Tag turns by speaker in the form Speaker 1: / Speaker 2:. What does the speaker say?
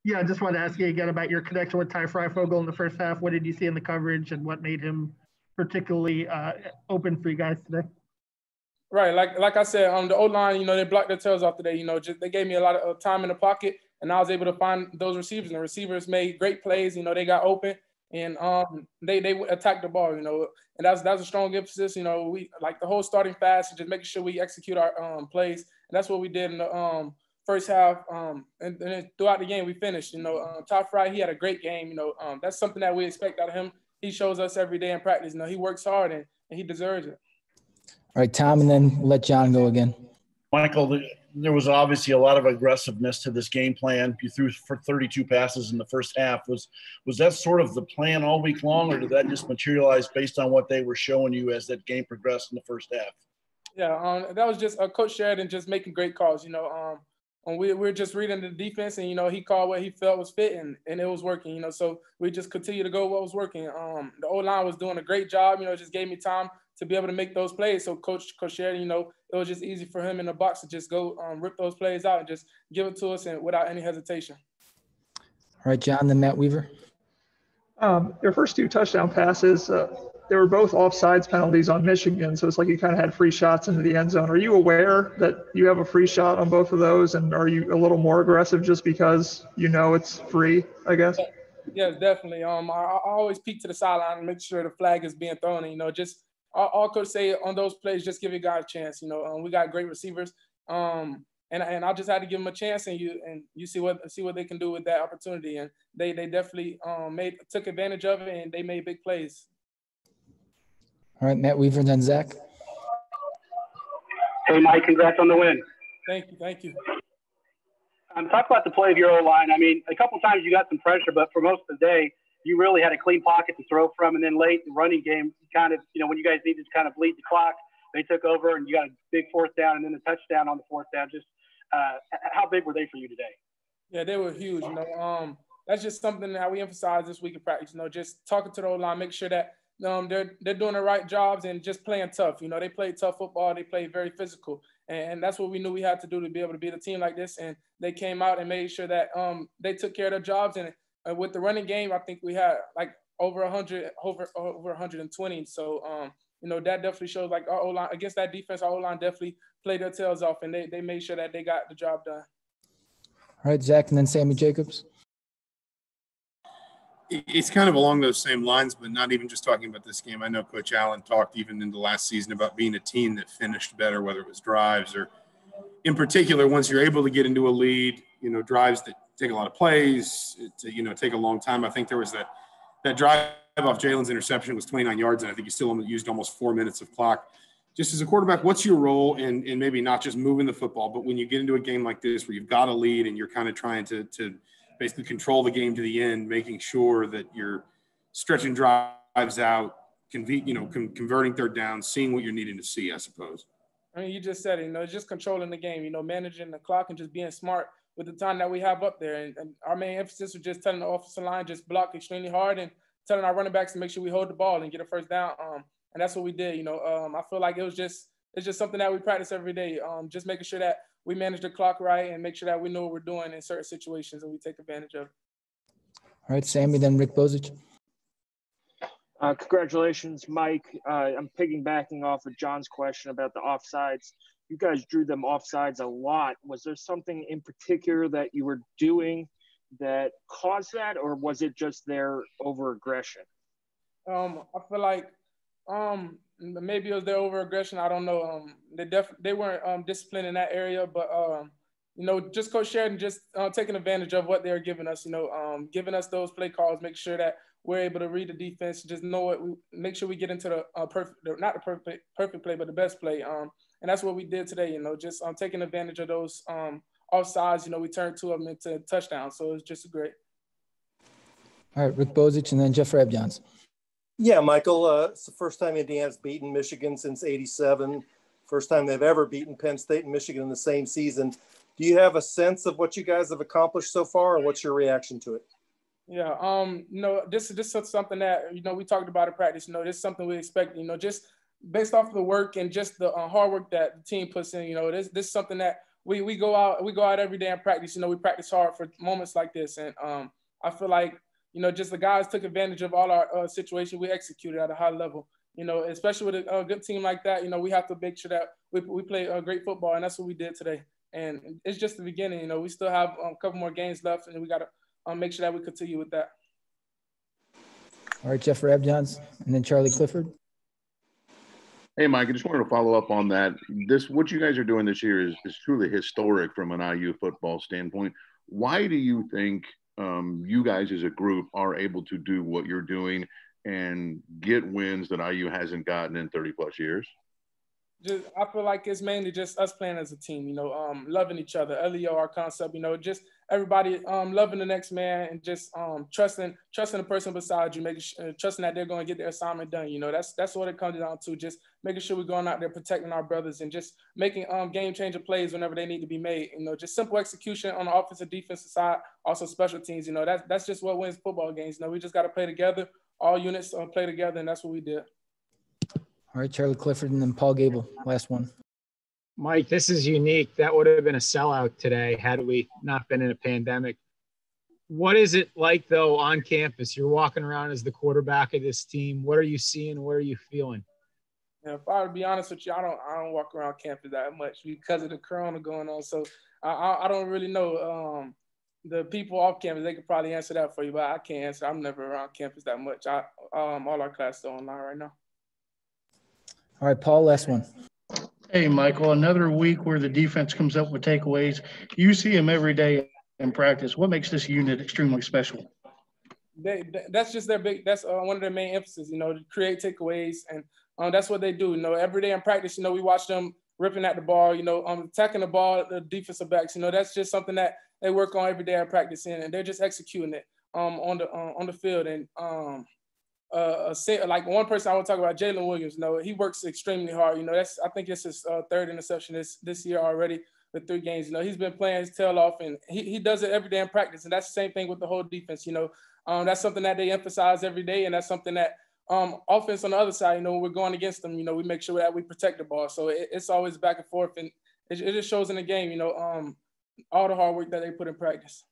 Speaker 1: Yeah, I just wanted to ask you again about your connection with Ty Freifogel in the first half. What did you see in the coverage, and what made him particularly open for you guys today?
Speaker 2: Right, like I said, the O-line, they blocked their tails off today. They gave me a lot of time in the pocket, and I was able to find those receivers. And the receivers made great plays. They got open, and they attacked the ball. And that's a strong emphasis. We like the whole starting fast and just making sure we execute our plays. And that's what we did in the first half. And then throughout the game, we finished. Ty Fry, he had a great game. That's something that we expect out of him. He shows us every day in practice. He works hard and he deserves it.
Speaker 3: All right, Tom, and then we'll let John go again.
Speaker 4: Michael, there was obviously a lot of aggressiveness to this game plan. You threw for 32 passes in the first half. Was that sort of the plan all week long, or did that just materialize based on what they were showing you as that game progressed in the first half?
Speaker 2: Yeah, that was just Coach Sheridan just making great calls. We're just reading the defense, and he called what he felt was fitting, and it was working. So we just continue to go what was working. The O-line was doing a great job. It just gave me time to be able to make those plays. So Coach Sheridan, it was just easy for him in the box to just go rip those plays out and just give it to us and without any hesitation.
Speaker 3: All right, John, then Matt Weaver.
Speaker 5: Your first two touchdown passes, they were both offsides penalties on Michigan, so it's like you kind of had free shots into the end zone. Are you aware that you have a free shot on both of those, and are you a little more aggressive just because it's free, I guess?
Speaker 2: Yes, definitely. I always peek to the sideline and make sure the flag is being thrown, and just all coach say on those plays, just give your guy a chance. We got great receivers, and I just had to give them a chance, and you see what they can do with that opportunity, and they definitely took advantage of it, and they made big plays.
Speaker 3: All right, Matt Weaver, then Zach.
Speaker 6: Hey, Mike, congrats on the win.
Speaker 2: Thank you.
Speaker 6: Talk about the play of your O-line. I mean, a couple times you got some pressure, but for most of the day, you really had a clean pocket to throw from. And then late in the running game, kind of, when you guys needed to kind of bleed the clock, they took over and you got a big fourth down and then a touchdown on the fourth down. Just how big were they for you today?
Speaker 2: Yeah, they were huge. That's just something that we emphasize this week in practice. Just talking to the O-line, make sure that they're doing the right jobs and just playing tough. They play tough football. They play very physical. And that's what we knew we had to do to be able to beat a team like this. And they came out and made sure that they took care of their jobs. And with the running game, I think we had like over 120. So, that definitely shows like our O-line against that defense, our O-line definitely played their tails off and they made sure that they got the job done.
Speaker 3: All right, Zach, and then Sammy Jacobs.
Speaker 7: It's kind of along those same lines, but not even just talking about this game. I know Coach Allen talked even in the last season about being a team that finished better, whether it was drives or in particular, once you're able to get into a lead, drives that take a lot of plays, to, take a long time. I think there was that drive off Jalen's interception was 29 yards, and I think he still used almost 4 minutes of clock. Just as a quarterback, what's your role in maybe not just moving the football, but when you get into a game like this where you've got a lead and you're kind of trying to basically control the game to the end, making sure that you're stretching drives out, converting third down, seeing what you're needing to see, I suppose.
Speaker 2: I mean, you just said it, just controlling the game, managing the clock and just being smart with the time that we have up there. And our main emphasis was just telling the offensive line, just block extremely hard and telling our running backs to make sure we hold the ball and get a first down. And that's what we did. I feel like it's just something that we practice every day. Just making sure that we manage the clock right and make sure that we know what we're doing in certain situations and we take advantage of it.
Speaker 3: All right, Sammy, then Rick Bozich.
Speaker 8: Congratulations, Mike. I'm piggybacking off of John's question about the offsides. You guys drew them offsides a lot. Was there something in particular that you were doing that caused that, or was it just their over-aggression?
Speaker 2: I feel like maybe it was their over-aggression. I don't know. They weren't disciplined in that area, but just Coach Sheridan just taking advantage of what they're giving us. Giving us those play calls, make sure that we're able to read the defense, just know it. Make sure we get into the not the perfect play, but the best play. And that's what we did today. Just taking advantage of those offsides. We turned two of them into touchdowns, so it's just great.
Speaker 3: All right, Rick Bozich, and then Jeff Rabjohns.
Speaker 9: Yeah, Michael, it's the first time Indiana's beaten Michigan since '87. First time they've ever beaten Penn State and Michigan in the same season. Do you have a sense of what you guys have accomplished so far, and what's your reaction to it?
Speaker 2: Yeah, this is something that, we talked about in practice. This is something we expect, just based off of the work and just the hard work that the team puts in. This is something that we go out every day and practice. You know, we practice hard for moments like this, and I feel like, you know, just the guys took advantage of all our situations. We executed at a high level. You know, especially with a good team like that, you know, we have to make sure that we play great football, and that's what we did today. And it's just the beginning. You know, we still have a couple more games left, and we got to make sure that we continue with that.
Speaker 3: All right, Jeff Rabjans, and then Charlie Clifford.
Speaker 10: Hey, Mike, I just wanted to follow up on that. What you guys are doing this year is truly historic from an IU football standpoint. Why do you think you guys as a group are able to do what you're doing and get wins that IU hasn't gotten in 30 plus years?
Speaker 2: I feel like it's mainly just us playing as a team, you know, loving each other. LEO, our concept, you know, just everybody loving the next man and just trusting the person beside you, trusting that they're going to get their assignment done. You know, that's what it comes down to. Just making sure we're going out there protecting our brothers and just making game changer plays whenever they need to be made. You know, just simple execution on the offensive, defensive side, also special teams. You know, that's just what wins football games. You know, we just got to play together. All units play together, and that's what we did.
Speaker 3: All right, Charlie Clifford, and then Paul Gable, last one.
Speaker 11: Mike, this is unique. That would have been a sellout today had we not been in a pandemic. What is it like, though, on campus? You're walking around as the quarterback of this team. What are you seeing? What are you feeling?
Speaker 2: Yeah, if I were to be honest with you, I don't walk around campus that much because of the corona going on. So I don't really know the people off campus. They could probably answer that for you, but I can't answer. I'm never around campus that much. All our classes are online right now.
Speaker 3: All right, Paul, last one.
Speaker 1: Hey, Michael, another week where the defense comes up with takeaways. You see them every day in practice. What makes this unit extremely special?
Speaker 2: That's just their big. That's one of their main emphasis. You know, to create takeaways, and that's what they do. You know, every day in practice, you know, we watch them ripping at the ball. You know, attacking the ball, the defensive backs. You know, that's just something that they work on every day in practice, and they're just executing it on the field. And like one person I want to talk about, Jalen Williams. You know, he works extremely hard. You know, I think it's his third interception this year already with 3 games. You know, he's been playing his tail off, and he does it every day in practice. And that's the same thing with the whole defense. You know, that's something that they emphasize every day, and that's something that offense on the other side, you know, when we're going against them, you know, we make sure that we protect the ball. So it's always back and forth, and it just shows in the game, you know, all the hard work that they put in practice.